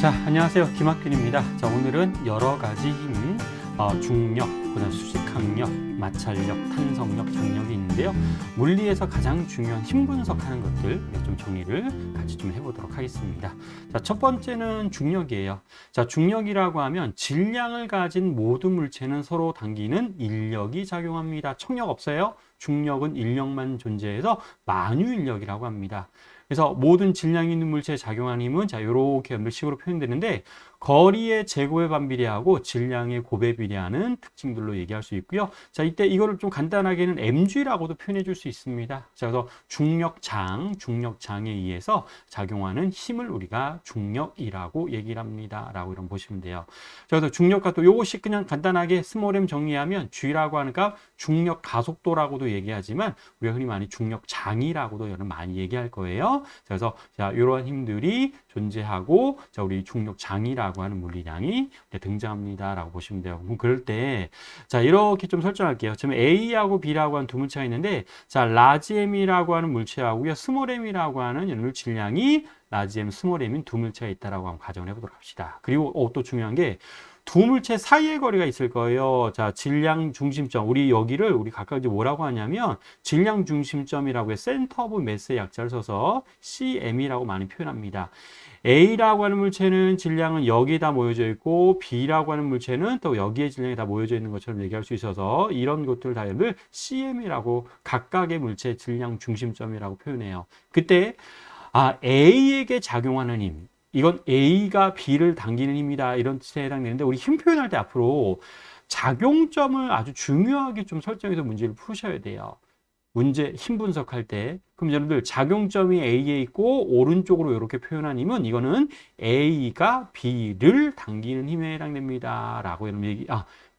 자, 안녕하세요. 김학균입니다. 자, 오늘은 여러 가지 힘, 중력, 그다음 수직항력, 마찰력, 탄성력, 장력이 있는데요. 물리에서 가장 중요한 힘 분석하는 것들 좀 정리를 같이 좀 해보도록 하겠습니다. 자, 첫 번째는 중력이에요. 자, 중력이라고 하면 질량을 가진 모든 물체는 서로 당기는 인력이 작용합니다. 청력 없어요? 중력은 인력만 존재해서 만유인력이라고 합니다. 그래서 모든 질량이 있는 물체에 작용하는 힘은 자, 이렇게 연별식으로 표현되는데 거리의 제곱에 반비례하고 질량의 곱에 비례하는 특징들로 얘기할 수 있고요. 자, 이때 이거를 좀 간단하게는 mg라고도 표현해 줄 수 있습니다. 자, 그래서 중력장에 의해서 작용하는 힘을 우리가 중력이라고 얘기를 합니다. 라고 이런 보시면 돼요. 자, 그래서 중력과 또 요것이 그냥 간단하게 스몰 m 정리하면 g라고 하는 값 중력 가속도라고도 얘기하지만 우리가 흔히 많이 중력장이라고도 여러분 많이 얘기할 거예요. 자, 그래서 자, 이러한 힘들이 존재하고 자, 우리 중력장이라고 하는 물리량이 등장합니다. 라고 보시면 돼요. 그럼 그럴 때 자, 이렇게 좀 설정할게요. 지금 A하고 B라고 하는 두 물체가 있는데 자, 라지 M이라고 하는 물체하고요. 스몰 M이라고 하는 연료 질량이 라지 M, 스몰 M인 두 물체가 있다라고 한번 가정을 해보도록 합시다. 그리고 또 중요한 게 두 물체 사이의 거리가 있을 거예요. 자, 질량 중심점. 우리 여기를 우리 각각 이제 뭐라고 하냐면 질량 중심점이라고 해 센터 오브 매스의 약자를 써서 CM이라고 많이 표현합니다. A라고 하는 물체는 질량은 여기에 다 모여져 있고 B라고 하는 물체는 또 여기에 질량이 다 모여져 있는 것처럼 얘기할 수 있어서 이런 것들 다 CM이라고 각각의 물체의 질량 중심점이라고 표현해요. 그때 A에게 작용하는 힘, 이건 A가 B를 당기는 힘이다 이런 뜻에 해당되는데 우리 힘 표현할 때 앞으로 작용점을 아주 중요하게 좀 설정해서 문제를 푸셔야 돼요. 문제 힘 분석할 때 그럼 여러분들 작용점이 A에 있고 오른쪽으로 이렇게 표현한 힘은 이거는 A가 B를 당기는 힘에 해당됩니다 라고 이런 얘기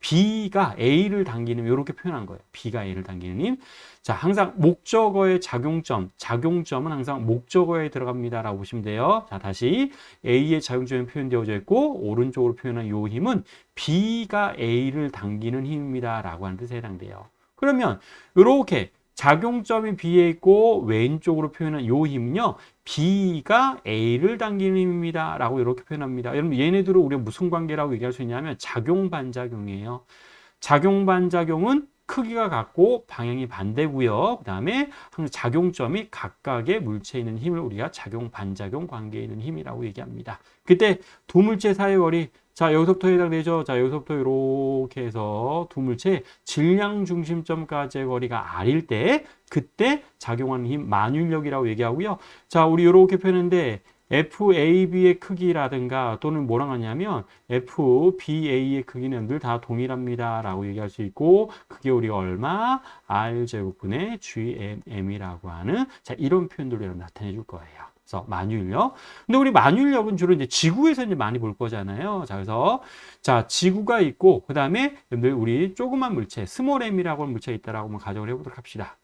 B가 A를 당기는 이렇게 표현한 거예요. B가 A를 당기는 힘. 자, 항상 목적어의 작용점은 항상 목적어에 들어갑니다 라고 보시면 돼요. 자, 다시 A의 작용점이 표현되어져 있고 오른쪽으로 표현한 이 힘은 B가 A를 당기는 힘입니다 라고 하는 뜻에 해당돼요. 그러면 이렇게 작용점이 B에 있고 왼쪽으로 표현한 이 힘은요. B가 A를 당기는 힘입니다. 라고 이렇게 표현합니다. 여러분 얘네들을 우리가 무슨 관계라고 얘기할 수 있냐면 작용반작용이에요. 작용반작용은 크기가 같고 방향이 반대고요. 그 다음에 작용점이 각각의 물체에 있는 힘을 우리가 작용반작용 관계에 있는 힘이라고 얘기합니다. 그때 두 물체 사이의 거리 자, 여기서부터 해당되죠. 자, 여기서부터 이렇게 해서 두 물체 질량 중심점까지의 거리가 R일 때 그때 작용하는 힘 만유인력이라고 얘기하고요. 자, 우리 이렇게 표현했는데 FAB의 크기라든가 또는 뭐랑 하냐면 FBA의 크기는 늘 다 동일합니다 라고 얘기할 수 있고 그게 우리가 얼마? R제곱분의 GMM이라고 하는 자, 이런 표현들로 여러분 나타내 줄 거예요. 그래서 만유인력. 근데 우리 만유인력은 주로 이제 지구에서 이제 많이 볼 거잖아요. 자, 그래서 자, 지구가 있고 그다음에 여러분들 우리 조그만 물체, 스몰 m이라고 하는 물체가 있다라고 한번 가정을 해 보도록 합시다.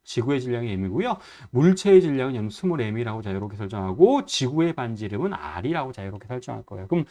지구의 질량이 m이고요. 물체의 질량은 스몰 m이라고 자 이렇게 설정하고 지구의 반지름은 r이라고 자 이렇게 설정할 거예요. 그럼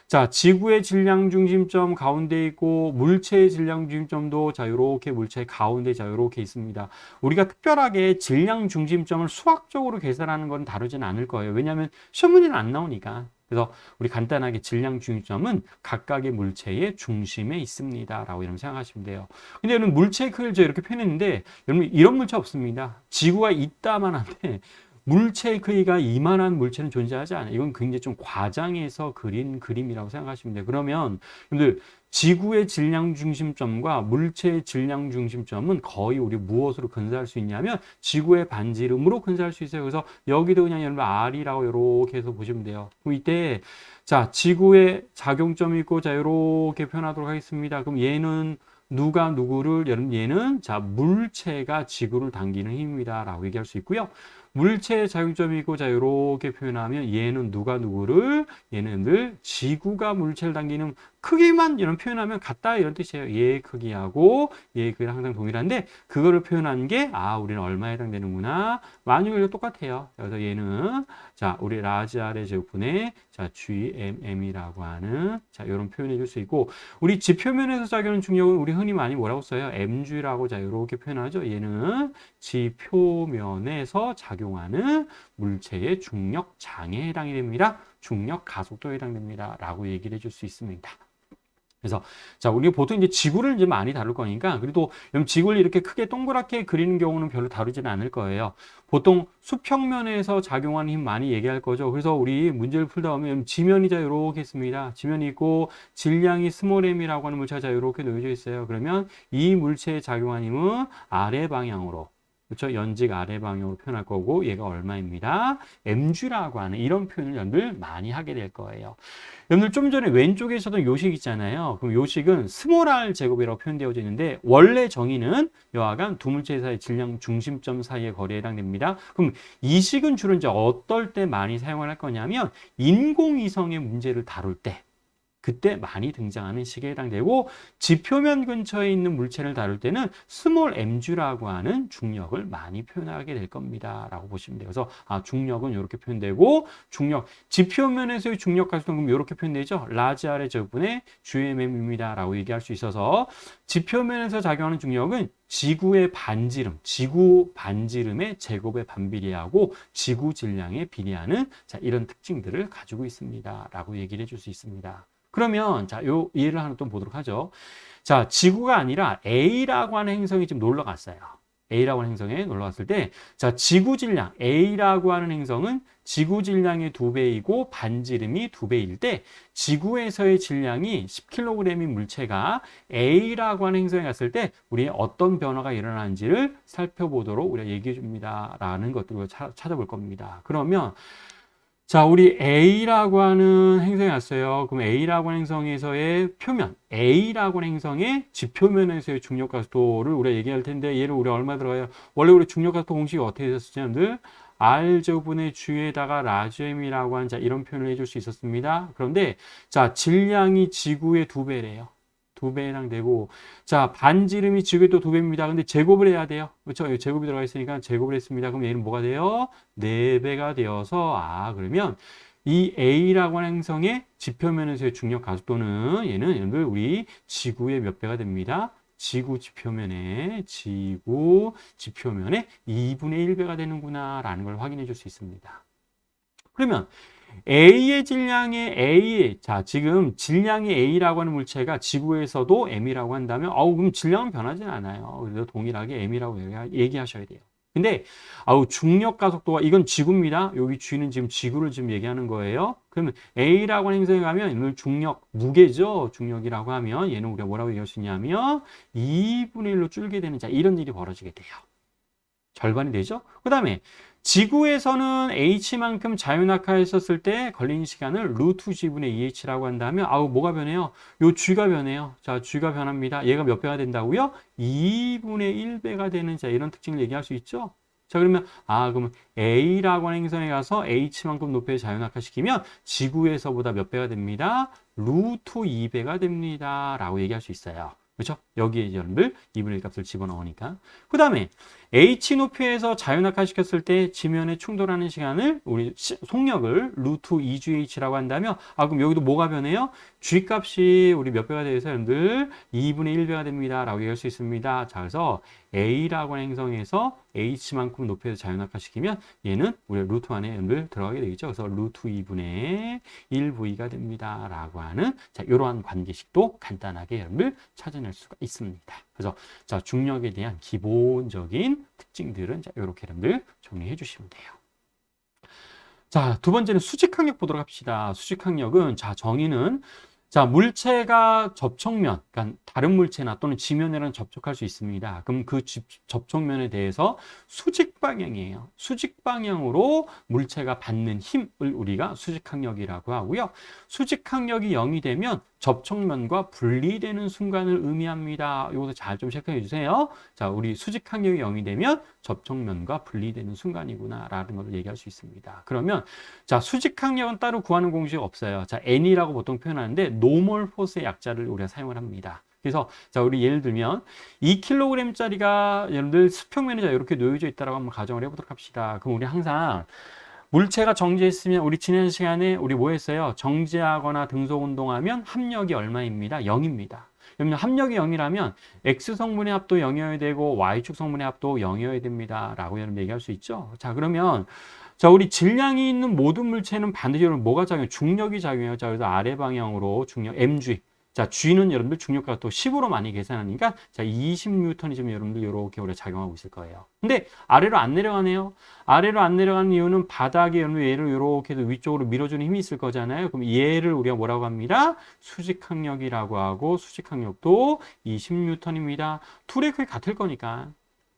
자, 지구의 질량 중심점 가운데 있고 물체의 질량 중심점도 자 이렇게 물체의 가운데 자 이렇게 있습니다. 우리가 특별하게 질량 중심점을 수학적으로 계산하는 건 다루지는 않을 거예요. 왜냐하면 시험 문제는 안 나오니까. 그래서 우리 간단하게 질량 중심점은 각각의 물체의 중심에 있습니다. 라고 이렇게 생각하시면 돼요. 근데 여러분 물체의 크기를 제가 이렇게 표현했는데 여러분 이런 물체 없습니다. 지구가 있다만 한데 물체의 크기가 이만한 물체는 존재하지 않아요. 이건 굉장히 좀 과장해서 그린 그림이라고 생각하시면 돼요. 그러면 여러분들 지구의 질량 중심점과 물체의 질량 중심점은 거의 우리 무엇으로 근사할 수 있냐면 지구의 반지름으로 근사할 수 있어요. 그래서 여기도 그냥 여러분 R이라고 이렇게 해서 보시면 돼요. 그럼 이때 자, 지구의 작용점이 있고 자 이렇게 표현하도록 하겠습니다. 그럼 얘는 누가 누구를 여러분 얘는 자 물체가 지구를 당기는 힘이다라고 얘기할 수 있고요. 물체의 작용점이 있고 자 이렇게 표현하면 얘는 누가 누구를 얘는 늘 지구가 물체를 당기는 크기만 이런 표현하면 같다 이런 뜻이에요. 얘의 크기하고 얘의 크기랑 항상 동일한데 그거를 표현한 게 우리는 얼마에 해당되는구나. 만유인력 똑같아요. 그래서 얘는 자 우리 라지 R의 제곱분의 자 GMM이라고 하는 자 이런 표현해 줄 수 있고 우리 지표면에서 작용하는 중력은 우리 흔히 많이 뭐라고 써요? mg라고 자 이렇게 표현하죠. 얘는 지표면에서 작용 작용하는 물체의 중력 장애에 해당이 됩니다. 중력 가속도에 해당됩니다. 라고 얘기를 해줄 수 있습니다. 그래서 자, 우리가 보통 이제 지구를 이제 많이 다룰 거니까 그래도 지구를 이렇게 크게 동그랗게 그리는 경우는 별로 다루지는 않을 거예요. 보통 수평면에서 작용하는 힘 많이 얘기할 거죠. 그래서 우리 문제를 풀다 보면 지면이 자 이렇게 있습니다. 지면이 있고 질량이 스몰 m이라고 하는 물체가 자 이렇게 놓여져 있어요. 그러면 이 물체에 작용하는 힘은 아래 방향으로, 그렇죠? 연직 아래 방향으로 표현할 거고 얘가 얼마입니다. mg라고 하는 이런 표현을 여러분들 많이 하게 될 거예요. 여러분들 좀 전에 왼쪽에 있었던 요식 있잖아요. 그럼 요식은 스몰 r 제곱이라고 표현되어져 있는데 원래 정의는 이와 같은 두 물체 사이의 질량 중심점 사이의 거리에 해당됩니다. 그럼 이 식은 주로 이제 어떨 때 많이 사용을 할 거냐면 인공위성의 문제를 다룰 때 그때 많이 등장하는 식에 해당되고 지표면 근처에 있는 물체를 다룰 때는 스몰 mg라고 하는 중력을 많이 표현하게 될 겁니다. 라고 보시면 돼요. 그래서 중력은 이렇게 표현되고 중력, 지표면에서의 중력 가속도는 이렇게 표현되죠. 라지 r의 제곱분의 gmm입니다. 라고 얘기할 수 있어서 지표면에서 작용하는 중력은 지구의 반지름, 지구 반지름의 제곱에 반비례하고 지구 질량에 비례하는 자, 이런 특징들을 가지고 있습니다. 라고 얘기를 해줄 수 있습니다. 그러면 자, 요 예를 하나 또 보도록 하죠. 자, 지구가 아니라 A라고 하는 행성이 지금 놀러 갔어요. A라고 하는 행성에 놀러 갔을 때, 자, 지구 질량 A라고 하는 행성은 지구 질량의 2배이고 반지름이 2배일 때 지구에서의 질량이 10kg인 물체가 A라고 하는 행성에 갔을 때 우리 어떤 변화가 일어나는지를 살펴보도록 우리가 얘기해 줍니다. 라는 것들을 찾아볼 겁니다. 그러면 자, 우리 A라고 하는 행성이 왔어요. 그럼 A라고 하는 행성에서의 표면, A라고 하는 행성의 지표면에서의 중력 가속도를 우리가 얘기할 텐데 얘를 우리가 얼마 들어가요? 원래 우리 중력 가속도 공식이 어떻게 됐었죠, 늘 R제곱분의 G에다가 라지 M이라고 하는 자, 이런 표현을 해줄 수 있었습니다. 그런데 자, 질량이 지구의 2배래요. 2배에 해당되고, 자, 반지름이 지구의 또 2배입니다. 근데 제곱을 해야 돼요. 그렇죠? 여기 제곱이 들어가 있으니까 제곱을 했습니다. 그럼 얘는 뭐가 돼요? 4배가 되어서, 그러면 이 A라고 하는 행성의 지표면에서의 중력 가속도는 얘는 여러분들 우리 지구의 몇 배가 됩니다. 지구 지표면에 2분의 1배가 되는구나 라는 걸 확인해 줄 수 있습니다. 그러면 A의 질량의 A, 자, 지금 질량이 A라고 하는 물체가 지구에서도 M이라고 한다면, 그럼 질량은 변하진 않아요. 그래서 동일하게 M이라고 얘기하셔야 돼요. 근데, 중력 가속도가, 이건 지구입니다. 여기 G는 지금 지구를 지금 얘기하는 거예요. 그러면 A라고 하는 행성에 가면, 이는 중력, 무게죠. 중력이라고 하면, 얘는 우리가 뭐라고 얘기할 수 있냐면, 2분의 1로 줄게 되는, 자, 이런 일이 벌어지게 돼요. 절반이 되죠? 그 다음에, 지구에서는 H만큼 자유낙하했었을 때 걸리는 시간을 루트 G분의 2H라고 한다면 뭐가 변해요? 요 G가 변해요. 자, G가 변합니다. 얘가 몇 배가 된다고요? 2분의 1배가 되는 자, 이런 특징을 얘기할 수 있죠? 자, 그러면 그러면 A라고 하는 행성에 가서 H만큼 높이를 자유낙하시키면 지구에서보다 몇 배가 됩니다? 루트 2배가 됩니다. 라고 얘기할 수 있어요. 그렇죠? 여기에 여러분들 2분의 1 값을 집어넣으니까. 그 다음에 H 높이에서 자유낙하시켰을 때 지면에 충돌하는 시간을 우리 속력을 루트 2GH라고 한다면 그럼 여기도 뭐가 변해요? G 값이 우리 몇 배가 돼서 여러분들 2분의 1배가 됩니다. 라고 얘기할 수 있습니다. 자, 그래서 A라고 하는 행성에서 H만큼 높이에서 자유낙하시키면 얘는 우리 루트 안에 여러분들 들어가게 되겠죠. 그래서 루트 2분의 1V가 됩니다. 라고 하는 자, 이러한 관계식도 간단하게 여러분들 찾아낼 수가 있습니다. 그래서 자, 중력에 대한 기본적인 특징들은 자, 이렇게 여러분들 정리해 주시면 돼요. 자, 두 번째는 수직항력 보도록 합시다. 수직항력은 자, 정의는 자, 물체가 접촉면, 그러니까 다른 물체나 또는 지면이랑 접촉할 수 있습니다. 그럼 그 접촉면에 대해서 수직 방향이에요. 수직 방향으로 물체가 받는 힘을 우리가 수직항력이라고 하고요. 수직항력이 0이 되면 접촉면과 분리되는 순간을 의미합니다. 이것도 잘 좀 체크해 주세요. 자, 우리 수직항력이 0이 되면 접촉면과 분리되는 순간이구나 라는 걸 얘기할 수 있습니다. 그러면 자, 수직항력은 따로 구하는 공식이 없어요. 자, N이라고 보통 표현하는데 노멀 포스의 약자를 우리가 사용을 합니다. 그래서 자, 우리 예를 들면 2kg짜리가 여러분들 수평면에 이렇게 놓여져 있다라고 한번 가정을 해보도록 합시다. 그럼 우리 항상 물체가 정지했으면 우리 지난 시간에 우리 뭐 했어요? 정지하거나 등속 운동하면 합력이 얼마입니다? 0입니다. 여러분 합력이 0이라면 X 성분의 합도 0이어야 되고 Y축 성분의 합도 0이어야 됩니다. 라고 여러분 얘기할 수 있죠. 자, 그러면 자, 우리 질량이 있는 모든 물체는 반드시 여러분 뭐가 작용해요? 중력이 작용해요. 자, 그래서 아래 방향으로 중력 mg. 자, G는 여러분들 중력가 또 10으로 많이 계산하니까 자, 20N이 지금 여러분들 이렇게 우리가 작용하고 있을 거예요. 근데 아래로 안 내려가네요. 아래로 안 내려가는 이유는 바닥에 여러분들 얘를 이렇게 위쪽으로 밀어주는 힘이 있을 거잖아요. 그럼 얘를 우리가 뭐라고 합니다? 수직항력이라고 하고 수직항력도 20N입니다. 둘의 크기 같을 거니까.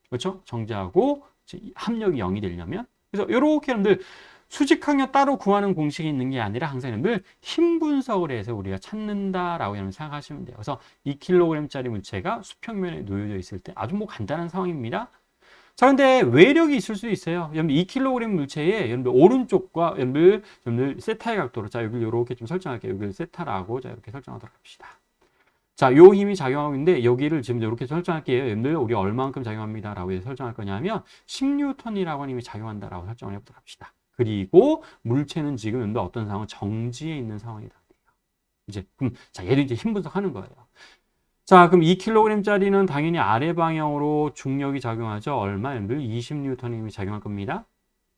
그렇죠? 정지하고 합력이 0이 되려면. 그래서 이렇게 여러분들 수직항력 따로 구하는 공식이 있는 게 아니라 항상 여러분들 힘 분석을 해서 우리가 찾는다라고 여러분 생각하시면 돼요. 그래서 2kg짜리 물체가 수평면에 놓여져 있을 때 아주 뭐 간단한 상황입니다. 자, 근데 외력이 있을 수 있어요. 여러분 2kg 물체에 여러분들 오른쪽과 여러분들 세타의 각도로 자, 여기 이렇게 좀 설정할게요. 여기 세타라고 자, 이렇게 설정하도록 합시다. 자, 요 힘이 작용하고 있는데 여기를 지금 이렇게 설정할게요. 여러분들 우리 얼마만큼 작용합니다라고 해서 설정할 거냐면 10N이라고 하는 힘이 작용한다라고 설정을 해보도록 합시다. 그리고 물체는 지금 여러분들 어떤 상황은 정지에 있는 상황이다. 이제 그럼 자, 얘도 이제 힘 분석하는 거예요. 자, 그럼 2kg짜리는 당연히 아래 방향으로 중력이 작용하죠. 얼마? 여러분들 20N의 힘이 작용할 겁니다.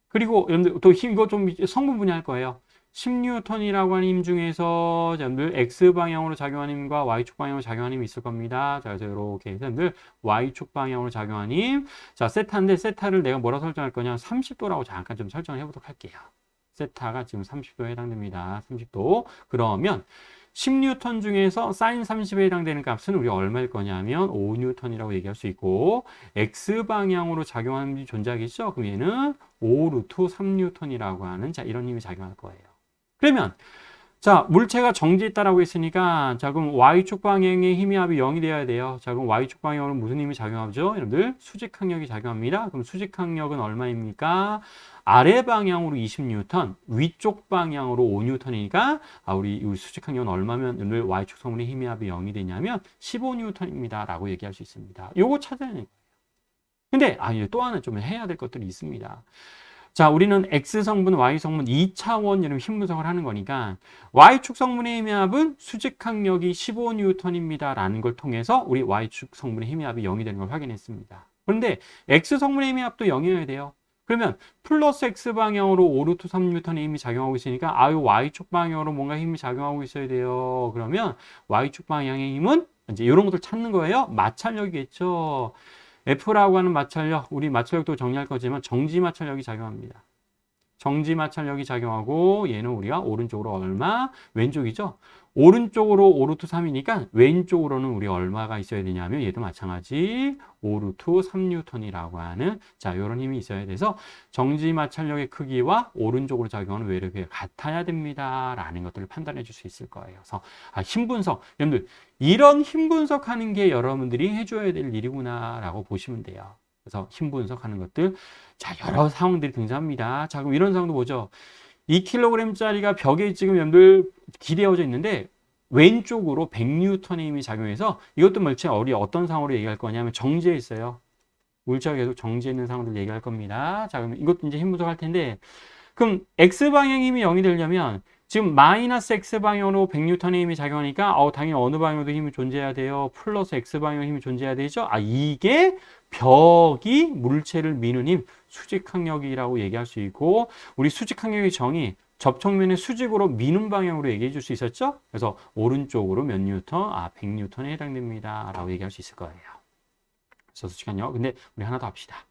그리고 여러분들 또 힘 이거 좀 성분 분해할 거예요. 10N이라고 하는 힘 중에서 여러분들 X 방향으로 작용하는 힘과 Y축 방향으로 작용하는 힘이 있을 겁니다. 자, 그래서 이렇게 해서 여러분들 Y축 방향으로 작용하는 힘. 자, 세타인데 세타를 내가 뭐라 설정할 거냐? 30도라고 잠깐 좀 설정을 해보도록 할게요. 세타가 지금 30도에 해당됩니다. 30도. 그러면 10N 중에서 sin 30에 해당되는 값은 우리가 얼마일 거냐면 5N이라고 얘기할 수 있고 X 방향으로 작용하는 힘이 존재하겠죠? 그럼 얘는 5루트 3N이라고 하는 자, 이런 힘이 작용할 거예요. 그러면 자, 물체가 정지했다라고 했으니까 자, 그럼 Y축 방향의 힘의 합이 0이 돼야 돼요. 자, 그럼 Y축 방향으로 무슨 힘이 작용하죠? 여러분들 수직항력이 작용합니다. 그럼 수직항력은 얼마입니까? 아래 방향으로 20N, 위쪽 방향으로 5N이니까 우리 수직항력은 얼마면 여러분들 Y축 성분의 힘의 합이 0이 되냐면 15N입니다. 라고 얘기할 수 있습니다. 요거 찾아야 돼요. 근데 또 하나 좀 해야 될 것들이 있습니다. 자, 우리는 X 성분, Y 성분 2차원 힘 분석을 하는 거니까 Y축 성분의 힘의 합은 수직항력이 15N입니다. 라는 걸 통해서 우리 Y축 성분의 힘의 합이 0이 되는 걸 확인했습니다. 그런데 X 성분의 힘의 합도 0이어야 돼요. 그러면 플러스 X 방향으로 5루트 3N의 힘이 작용하고 있으니까 Y축 방향으로 뭔가 힘이 작용하고 있어야 돼요. 그러면 Y축 방향의 힘은 이제 이런 것들 찾는 거예요. 마찰력이겠죠. F라고 하는 마찰력, 우리 마찰력도 정리할 거지만 정지 마찰력이 작용합니다. 정지 마찰력이 작용하고 얘는 우리가 오른쪽으로 얼마? 왼쪽이죠. 오른쪽으로 5루트 3이니까 왼쪽으로는 우리 얼마가 있어야 되냐면 얘도 마찬가지 5루트 3N이라고 하는 자, 이런 힘이 있어야 돼서 정지 마찰력의 크기와 오른쪽으로 작용하는 외력이 같아야 됩니다. 라는 것들을 판단해 줄 수 있을 거예요. 그래서 힘 분석, 여러분들 이런 힘 분석하는 게 여러분들이 해줘야 될 일이구나 라고 보시면 돼요. 그래서 힘 분석하는 것들 자, 여러 상황들이 등장합니다. 자, 그럼 이런 상황도 보죠. 2kg짜리가 벽에 지금 여러분들 기대어져 있는데 왼쪽으로 100N의 힘이 작용해서 이것도 물체 어떤 상황으로 얘기할 거냐면 정지해 있어요. 물체가 계속 정지해 있는 상황을 얘기할 겁니다. 자, 그럼 이것도 이제 힘 분석할 텐데 그럼 X방향 힘이 0이 되려면 지금 마이너스 X방향으로 100N의 힘이 작용하니까 당연히 어느 방향으로도 힘이 존재해야 돼요. 플러스 X방향 힘이 존재해야 되죠. 이게 벽이 물체를 미는 힘, 수직항력이라고 얘기할 수 있고 우리 수직항력의 정의 접촉면의 수직으로 미는 방향으로 얘기해 줄 수 있었죠? 그래서 오른쪽으로 몇 뉴턴? 100N에 해당됩니다. 라고 얘기할 수 있을 거예요. 그래서 수직항력. 근데 우리 하나 더 합시다.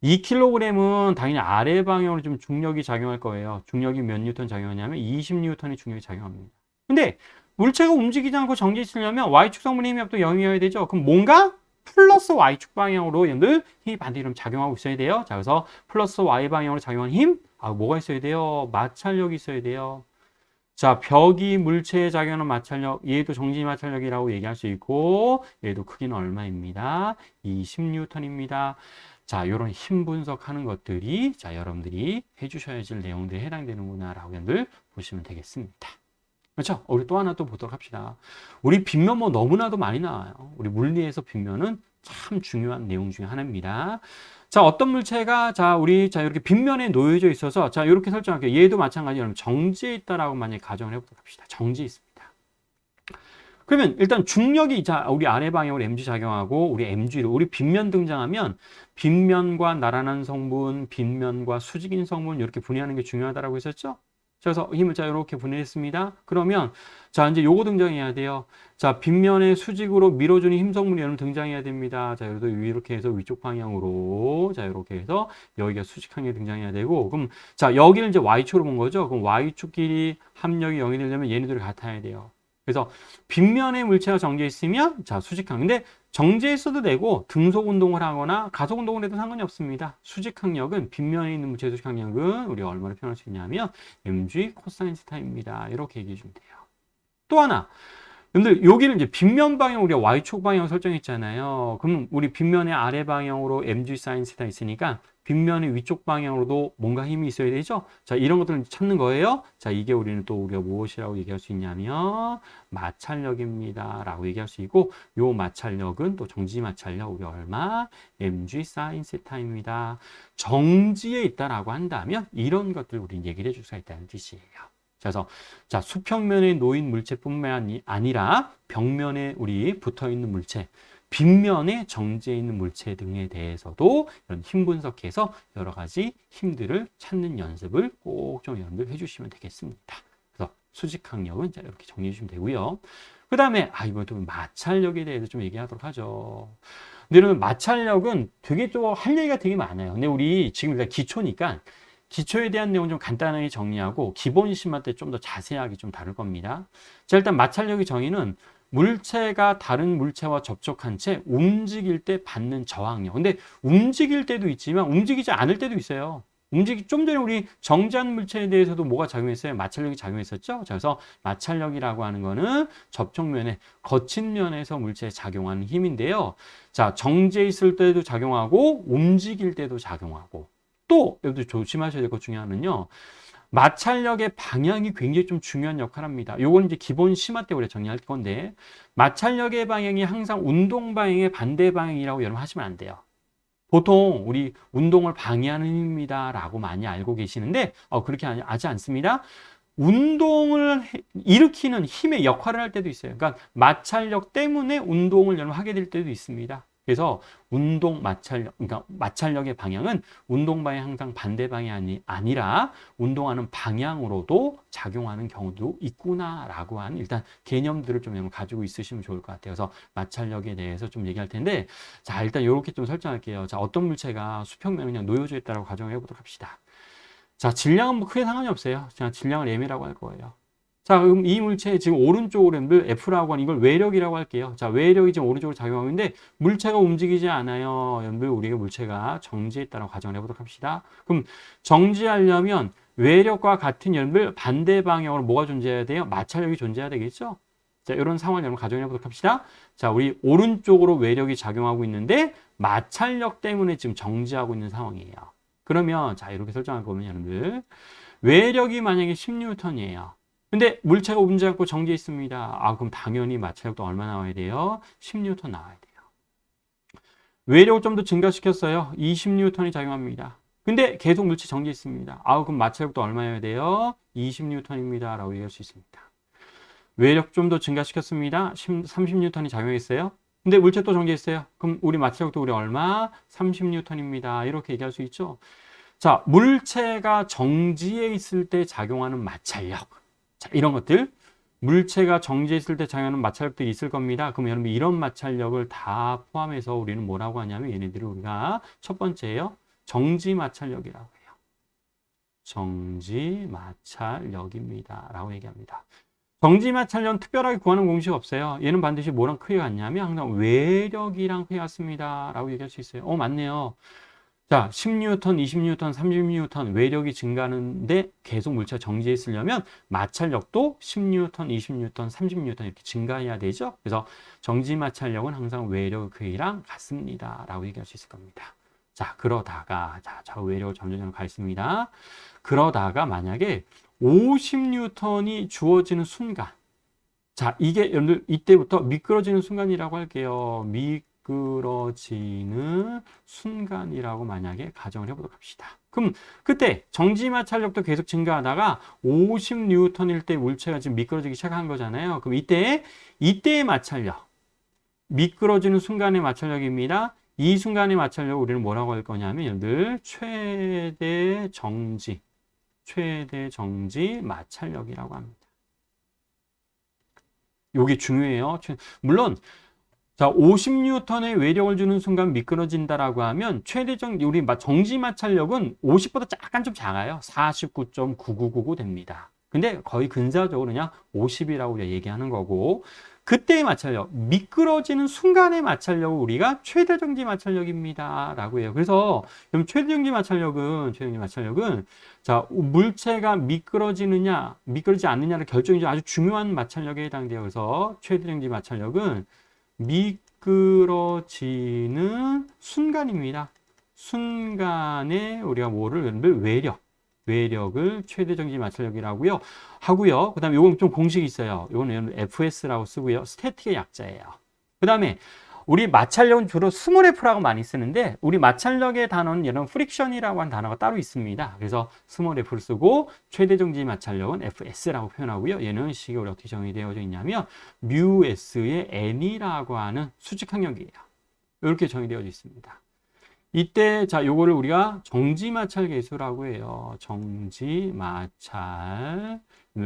2kg은 당연히 아래 방향으로 좀 중력이 작용할 거예요. 중력이 몇 뉴턴 작용하냐면 20N의 중력이 작용합니다. 근데 물체가 움직이지 않고 정지해 있으려면 Y축 성분의 힘의 합도 0이어야 되죠. 그럼 뭔가 플러스 Y축 방향으로 여러분들 힘이 반대로 작용하고 있어야 돼요. 자, 그래서 플러스 Y 방향으로 작용하는 힘, 뭐가 있어야 돼요? 마찰력이 있어야 돼요. 자, 벽이 물체에 작용하는 마찰력, 얘도 정지 마찰력이라고 얘기할 수 있고 얘도 크기는 얼마입니다? 20N입니다. 자, 이런 힘 분석하는 것들이 자, 여러분들이 해주셔야 될 내용들에 해당되는구나 라고 여러분들 보시면 되겠습니다. 그렇죠? 우리 또 하나 또 보도록 합시다. 우리 빗면 뭐 너무나도 많이 나와요. 우리 물리에서 빗면은 참 중요한 내용 중에 하나입니다. 자, 어떤 물체가 이렇게 빗면에 놓여져 있어서 자, 이렇게 설정할게요. 얘도 마찬가지로 정지해 있다라고 만약에 가정을 해보도록 합시다. 정지해 있습니다. 그러면 일단 중력이 자 우리 아래 방향으로 mg 작용하고 우리 mg로 우리 빗면 등장하면 빗면과 나란한 성분, 빗면과 수직인 성분 이렇게 분해하는 게 중요하다라고 했었죠. 그래서 힘을 자 이렇게 분해했습니다. 그러면 자 이제 요거 등장해야 돼요. 자 빗면에 수직으로 밀어주는 힘 성분이 여러분 등장해야 됩니다. 자 여기서 이렇게 해서 위쪽 방향으로 자 이렇게 해서 여기가 수직한 게 등장해야 되고 그럼 자 여기를 이제 y축으로 본 거죠. 그럼 y축 길이 합력이 0이 되려면 얘네들이 같아야 돼요. 그래서 빗면에 물체가 정지해 있으면 자 수직항. 근데 정지해 있어도 되고 등속 운동을 하거나 가속 운동을 해도 상관이 없습니다. 수직항력은 빗면에 있는 물체의 수직항력은 우리가 얼마나 표현할 수 있냐면 mg 코사인 스타입니다. 이렇게 얘기해 주면 돼요. 또 하나. 여러분들 여기를 이제 빗면 방향 우리가 y축 방향 설정했잖아요. 그럼 우리 빗면의 아래 방향으로 mg 사인 스타 있으니까 빗면의 위쪽 방향으로도 뭔가 힘이 있어야 되죠. 자, 이런 것들을 찾는 거예요. 자, 이게 우리는 또 우리가 무엇이라고 얘기할 수 있냐면 마찰력입니다. 라고 얘기할 수 있고 요 마찰력은 또 정지 마찰력 우리 얼마? mg 사인 세타입니다. 정지에 있다라고 한다면 이런 것들 우리는 얘기를 해줄 수가 있다는 뜻이에요. 그래서 자 수평면에 놓인 물체뿐만 아니라 벽면에 우리 붙어있는 물체 빗면에 정지해 있는 물체 등에 대해서도 이런 힘 분석해서 여러 가지 힘들을 찾는 연습을 꼭 좀 여러분들 해주시면 되겠습니다. 그래서 수직항력은 자 이렇게 정리해 주시면 되고요. 그 다음에 이번 또 마찰력에 대해서 좀 얘기하도록 하죠. 근데 여러분 마찰력은 되게 또 할 얘기가 되게 많아요. 근데 우리 지금 일단 기초니까 기초에 대한 내용 좀 간단하게 정리하고 기본 시험할 때 좀 더 자세하게 좀 다룰 겁니다. 자, 일단 마찰력의 정의는 물체가 다른 물체와 접촉한 채 움직일 때 받는 저항력. 근데 움직일 때도 있지만 움직이지 않을 때도 있어요. 좀 전에 우리 정지한 물체에 대해서도 뭐가 작용했어요? 마찰력이 작용했었죠? 그래서 마찰력이라고 하는 거는 접촉면에 거친 면에서 물체에 작용하는 힘인데요. 자, 정지해 있을 때도 작용하고 움직일 때도 작용하고 또 여러분들 조심하셔야 될 것 중에 하나는요. 마찰력의 방향이 굉장히 좀 중요한 역할을 합니다. 요건 이제 기본 심화 때 우리가 정리할 건데 마찰력의 방향이 항상 운동 방향의 반대 방향이라고 여러분 하시면 안 돼요. 보통 우리 운동을 방해하는 힘입니다 라고 많이 알고 계시는데 그렇게 하지 않습니다. 운동을 일으키는 힘의 역할을 할 때도 있어요. 그러니까 마찰력 때문에 운동을 여러분 하게 될 때도 있습니다. 그래서 운동 마찰력, 그러니까 마찰력의 방향은 운동 방향 항상 반대 방향이 아니라 운동하는 방향으로도 작용하는 경우도 있구나라고 하는 일단 개념들을 좀 가지고 있으시면 좋을 것 같아요. 그래서 마찰력에 대해서 좀 얘기할 텐데, 자 일단 이렇게 좀 설정할게요. 자 어떤 물체가 수평면에 그냥 놓여져 있다고 가정해 보도록 합시다. 자 질량은 뭐 크게 상관이 없어요. 그냥 질량을 m이라고 할 거예요. 자, 그럼 이 물체 지금 오른쪽으로 여러분들 F라고 하는 이걸 외력이라고 할게요. 자, 외력이 지금 오른쪽으로 작용하고 있는데 물체가 움직이지 않아요. 여러분들 우리가 물체가 정지했다고 가정을 해보도록 합시다. 그럼 정지하려면 외력과 같은 여러분들 반대 방향으로 뭐가 존재해야 돼요? 마찰력이 존재해야 되겠죠? 자, 이런 상황을 여러분 가정해 보도록 합시다. 자, 우리 오른쪽으로 외력이 작용하고 있는데 마찰력 때문에 지금 정지하고 있는 상황이에요. 그러면 자, 이렇게 설정할 거면 여러분들 외력이 만약에 10N이에요. 근데 물체가 움직이지 않고 정지해 있습니다. 그럼 당연히 마찰력도 얼마 나와야 돼요? 10N 나와야 돼요. 외력을 좀 더 증가시켰어요. 20N이 작용합니다. 근데 계속 물체 정지해 있습니다. 그럼 마찰력도 얼마여야 돼요? 20N입니다. 라고 얘기할 수 있습니다. 외력 좀 더 증가시켰습니다. 30N이 작용했어요. 근데 물체 또 정지했어요. 그럼 우리 마찰력도 우리 얼마? 30N입니다. 이렇게 얘기할 수 있죠. 자, 물체가 정지해 있을 때 작용하는 마찰력. 자, 이런 것들 물체가 정지해 있을 때 작용하는 마찰력들이 있을 겁니다. 그럼 여러분 이런 마찰력을 다 포함해서 우리는 뭐라고 하냐면 얘네들을 우리가 첫 번째예요. 정지 마찰력이라고 해요. 정지 마찰력입니다. 라고 얘기합니다. 정지 마찰력은 특별하게 구하는 공식 없어요. 얘는 반드시 뭐랑 크게 같냐면 항상 외력이랑 크게 같습니다. 라고 얘기할 수 있어요. 맞네요. 자, 10N, 20N, 30N 외력이 증가하는데 계속 물체가 정지해 있으려면 마찰력도 10N, 20N, 30N 이렇게 증가해야 되죠. 그래서 정지 마찰력은 항상 외력의 크기랑 같습니다. 라고 얘기할 수 있을 겁니다. 자, 그러다가 자 외력을 점점 가있습니다. 그러다가 만약에 50N이 주어지는 순간 자, 이게 여러분들 이때부터 미끄러지는 순간이라고 할게요. 미끄러지는 순간이라고 만약에 가정을 해보도록 합시다. 그럼 그때 정지 마찰력도 계속 증가하다가 50N일 때 물체가 지금 미끄러지기 시작한 거잖아요. 그럼 이때의 마찰력, 미끄러지는 순간의 마찰력입니다. 이 순간의 마찰력을 우리는 뭐라고 할 거냐면 늘 최대 정지 마찰력이라고 합니다. 요게 중요해요. 물론 자, 50N의 외력을 주는 순간 미끄러진다라고 하면 최대적 우리 정지 마찰력은 50보다 약간 좀 작아요. 49.9999 됩니다. 근데 거의 근사적으로 그냥 50이라고 우리가 얘기하는 거고, 그때의 마찰력, 미끄러지는 순간의 마찰력을 우리가 최대 정지 마찰력입니다 라고 해요. 그래서 그럼 최대 정지 마찰력은 자, 물체가 미끄러지느냐 미끄러지지 않느냐를 결정이 아주 중요한 마찰력에 해당돼요. 그래서 최대 정지 마찰력은 미끄러지는 순간입니다. 순간에 우리가 뭐를 외력을 최대 정지 마찰력이라고 하고요. 그다음에 요건 좀 공식이 있어요. 요거는 FS라고 쓰고요. 스태틱의 약자예요. 그다음에 우리 마찰력은 주로 스몰 f라고 많이 쓰는데, 우리 마찰력의 단어는 이런 프릭션이라고 하는 단어가 따로 있습니다. 그래서 스몰 f를 쓰고 최대 정지 마찰력은 FS라고 표현하고요. 얘는 식이 어떻게 정의되어져 있냐면 μs의 n이라고 하는 수직 항력이에요. 이렇게 정의되어져 있습니다. 이때 자, 요거를 우리가 정지 마찰 계수라고 해요. 정지 마찰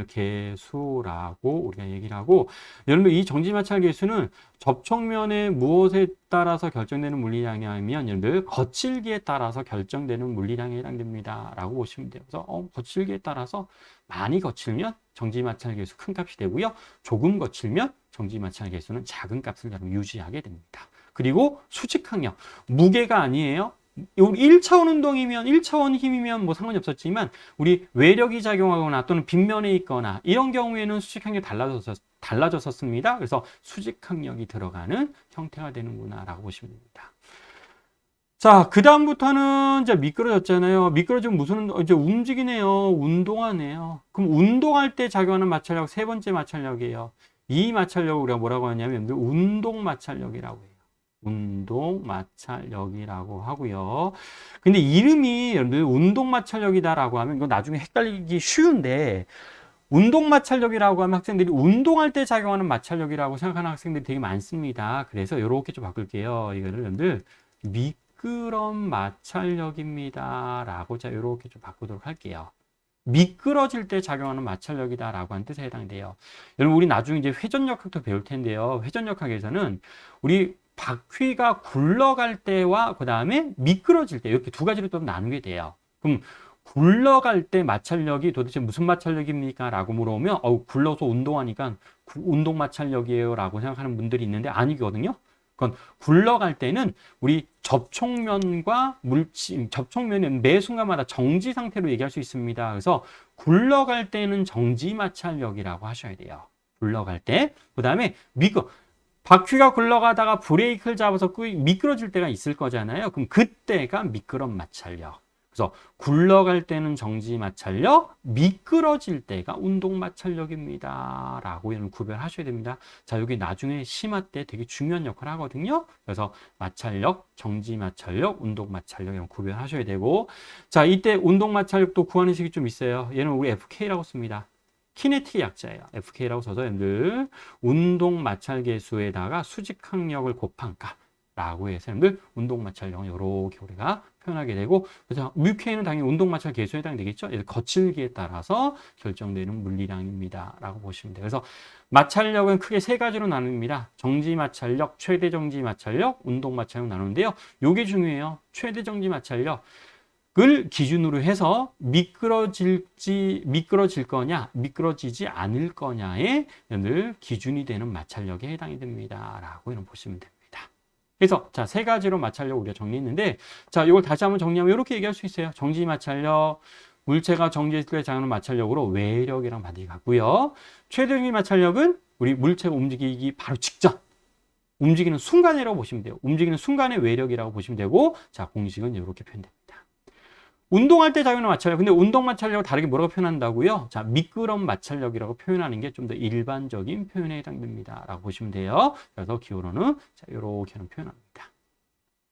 계수라고 우리가 얘기를 하고, 여러분 이 정지 마찰 계수는 접촉면의 무엇에 따라서 결정되는 물리량이냐면 여러분들 거칠기에 따라서 결정되는 물리량에 해당됩니다 라고 보시면 돼요. 그래서 거칠기에 따라서 많이 거칠면 정지 마찰 계수 큰 값이 되고요. 조금 거칠면 정지 마찰 계수는 작은 값을 유지하게 됩니다. 그리고 수직 항력, 무게가 아니에요. 1차원 운동이면 1차원 힘이면 뭐 상관이 없었지만 우리 외력이 작용하거나 또는 빗면에 있거나 이런 경우에는 수직 항력이 달라졌었습니다. 그래서 수직 항력이 들어가는 형태가 되는구나 라고 보시면 됩니다. 자, 그 다음부터는 이제 미끄러졌잖아요. 미끄러지면 무슨 이제 움직이네요. 운동하네요. 그럼 운동할 때 작용하는 마찰력 세 번째 마찰력이에요. 이 마찰력을 우리가 뭐라고 하냐면 운동 마찰력이라고 해요. 운동 마찰력이라고 하고요. 근데 이름이 여러분들 운동 마찰력이다라고 하면 이거 나중에 헷갈리기 쉬운데, 운동 마찰력이라고 하면 학생들이 운동할 때 작용하는 마찰력이라고 생각하는 학생들이 되게 많습니다. 그래서 이렇게 좀 바꿀게요. 이거를 여러분들 미끄럼 마찰력입니다 라고 자 이렇게 좀 바꾸도록 할게요. 미끄러질 때 작용하는 마찰력이다 라고 하는 뜻에 해당돼요. 여러분 우리 나중에 이제 회전역학도 배울 텐데요. 회전역학에서는 우리 바퀴가 굴러갈 때와 그 다음에 미끄러질 때 이렇게 두 가지로 또 나누게 돼요. 그럼 굴러갈 때 마찰력이 도대체 무슨 마찰력입니까? 라고 물어보면 굴러서 운동하니까 운동 마찰력이에요 라고 생각하는 분들이 있는데 아니거든요. 그건 굴러갈 때는 우리 접촉면과 접촉면은 매 순간마다 정지 상태로 얘기할 수 있습니다. 그래서 굴러갈 때는 정지 마찰력이라고 하셔야 돼요. 굴러갈 때. 그 다음에 바퀴가 굴러가다가 브레이크를 잡아서 미끄러질 때가 있을 거잖아요. 그럼 그때가 미끄럼 마찰력. 그래서 굴러갈 때는 정지 마찰력, 미끄러질 때가 운동 마찰력입니다 라고 여러분 구별하셔야 됩니다. 자, 여기 나중에 심화 때 되게 중요한 역할을 하거든요. 그래서 마찰력, 정지 마찰력, 운동 마찰력 이런 구별하셔야 되고, 자, 이때 운동 마찰력도 구하는 식이 좀 있어요. 얘는 우리 FK라고 씁니다. 키네틱의 약자예요. FK라고 써서 여러분들 운동 마찰 계수에다가 수직 항력을 곱한 값라고 해서 여러분들 운동 마찰력은 이렇게 우리가 표현하게 되고, 그래서 뮤K는 당연히 운동 마찰 계수에 해당되겠죠. 거칠기에 따라서 결정되는 물리량입니다 라고 보시면 돼요. 그래서 마찰력은 크게 세 가지로 나눕니다. 정지 마찰력, 최대 정지 마찰력, 운동 마찰력 나누는데요. 요게 중요해요. 최대 정지 마찰력 을 기준으로 해서 미끄러질 거냐, 미끄러지지 않을 거냐의 늘 기준이 되는 마찰력에 해당이 됩니다 라고 이런 보시면 됩니다. 그래서 자, 세 가지로 마찰력 우리가 정리했는데, 자, 이걸 다시 한번 정리하면 이렇게 얘기할 수 있어요. 정지 마찰력, 물체가 정지했을 때 작용하는 마찰력으로 외력이랑 반대가 같고요. 최대적인 마찰력은 우리 물체가 움직이기 바로 직전, 움직이는 순간이라고 보시면 돼요. 움직이는 순간의 외력이라고 보시면 되고, 자, 공식은 이렇게 표현됩니다. 운동할 때 작용하는 마찰력. 근데 운동 마찰력을 다르게 뭐라고 표현한다고요? 자, 미끄럼 마찰력이라고 표현하는 게 좀 더 일반적인 표현에 해당됩니다. 라고 보시면 돼요. 그래서 기호로는 자, 이렇게 하는 표현합니다.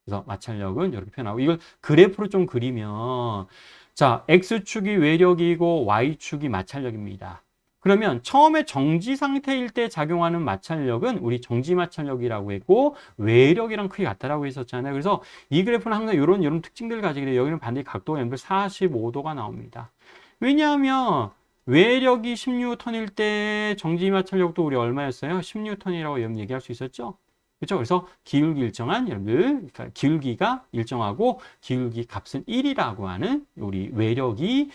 그래서 마찰력은 이렇게 표현하고, 이걸 그래프로 좀 그리면, 자, X축이 외력이고 Y축이 마찰력입니다. 그러면 처음에 정지 상태일 때 작용하는 마찰력은 우리 정지 마찰력이라고 했고, 외력이랑 크게 같다라고 했었잖아요. 그래서 이 그래프는 항상 이런 특징들을 가지게 돼요. 여기는 반드시 각도가 45도가 나옵니다. 왜냐하면 외력이 10N일 때 정지 마찰력도 우리 얼마였어요? 10N이라고 여러분 얘기할 수 있었죠? 그렇죠? 그래서 기울기 일정한 여러분들, 그러니까 기울기가 일정하고 기울기 값은 1이라고 하는 우리 외력이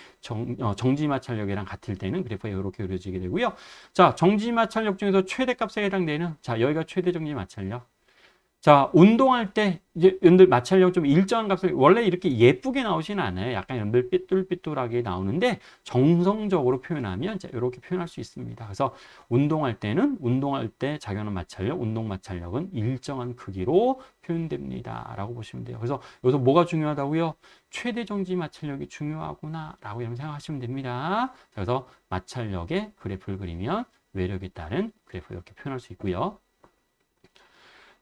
정지 마찰력이랑 같을 때는 그래프가 이렇게 그려지게 되고요. 자, 정지 마찰력 중에서 최대값에 해당되는, 자, 여기가 최대 정지 마찰력. 자, 운동할 때 이제 여러분들 마찰력 좀 일정한 값을 원래 이렇게 예쁘게 나오지는 않아요. 약간 여러분들 삐뚤삐뚤하게 나오는데 정성적으로 표현하면 자, 이렇게 표현할 수 있습니다. 그래서 운동할 때는 운동할 때 작용하는 마찰력, 운동 마찰력은 일정한 크기로 표현됩니다라고 보시면 돼요. 그래서 여기서 뭐가 중요하다고요? 최대 정지 마찰력이 중요하구나라고 여러분 생각하시면 됩니다. 그래서 마찰력의 그래프를 그리면 외력에 따른 그래프 이렇게 표현할 수 있고요.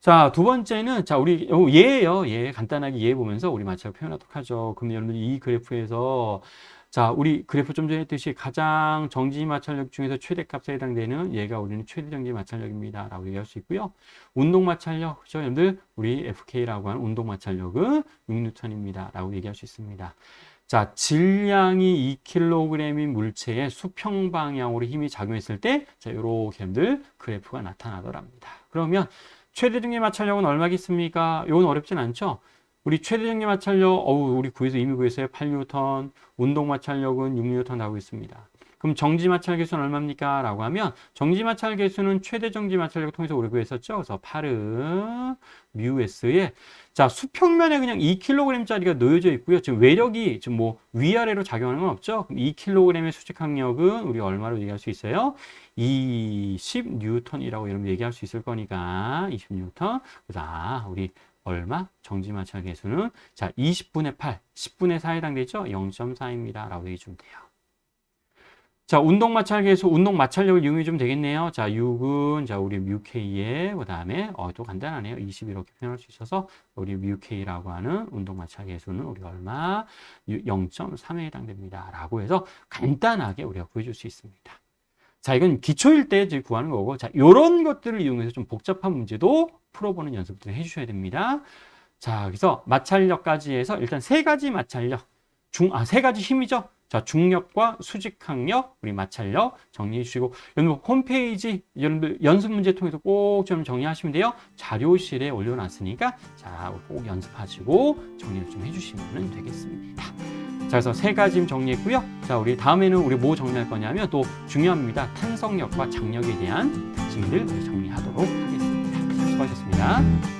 자, 두 번째는, 자, 우리, 얘예요. 얘. 간단하게 얘 보면서 우리 마찰력 표현하도록 하죠. 그럼 여러분들이 이 그래프에서, 자, 우리 그래프 좀 전에 했듯이 가장 정지 마찰력 중에서 최대값에 해당되는 얘가 우리는 최대 정지 마찰력입니다. 라고 얘기할 수 있고요. 운동 마찰력, 그죠? 여러분들, 우리 FK라고 하는 운동 마찰력은 6N입니다. 라고 얘기할 수 있습니다. 자, 질량이 2kg인 물체에 수평 방향으로 힘이 작용했을 때, 자, 요렇게 여러분들 그래프가 나타나더랍니다. 그러면, 최대 정지 마찰력은 얼마겠습니까? 이건 어렵진 않죠? 우리 최대 정지 마찰력, 우리 구해서 이미 구했어요. 8N, 운동 마찰력은 6N 나오고 있습니다. 그럼 정지 마찰 개수는 얼마입니까? 라고 하면 정지 마찰 개수는 최대 정지 마찰력을 통해서 우리 구했었죠. 그래서 8은 μs에 자, 수평면에 그냥 2kg짜리가 놓여져 있고요. 지금 외력이 지금 뭐 위아래로 작용하는 건 없죠. 그럼 2kg의 수직 항력은 우리 얼마로 얘기할 수 있어요? 20N이라고 여러분 얘기할 수 있을 거니까 20N. 그래서 우리 얼마? 정지 마찰 개수는 자, 20분의 8, 10분의 4에 해당되죠? 0.4입니다. 라고 얘기해 주면 돼요. 자, 운동 마찰 개수, 운동 마찰력을 이용해 주면 되겠네요. 자, 6은, 자, 우리 뮤K에, 그 다음에, 또 간단하네요. 20 이렇게 표현할 수 있어서, 우리 뮤K라고 하는 운동 마찰 개수는 우리 얼마? 0.3에 해당됩니다. 라고 해서 간단하게 우리가 구해줄 수 있습니다. 자, 이건 기초일 때 이제 구하는 거고, 자, 요런 것들을 이용해서 좀 복잡한 문제도 풀어보는 연습들을 해주셔야 됩니다. 자, 그래서 마찰력까지 해서 일단 세 가지 마찰력, 세 가지 힘이죠. 자, 중력과 수직항력, 우리 마찰력 정리해 주시고, 여러분 홈페이지 여러분들 연습 문제 통해서 꼭 좀 정리하시면 돼요. 자료실에 올려놨으니까 자, 꼭 연습하시고 정리를 좀 해주시면 되겠습니다. 자, 그래서 세 가지 힘 정리했고요. 자, 우리 다음에는 우리 뭐 정리할 거냐면 또 중요합니다. 탄성력과 장력에 대한 특징들 정리하도록 하겠습니다. 수고하셨습니다.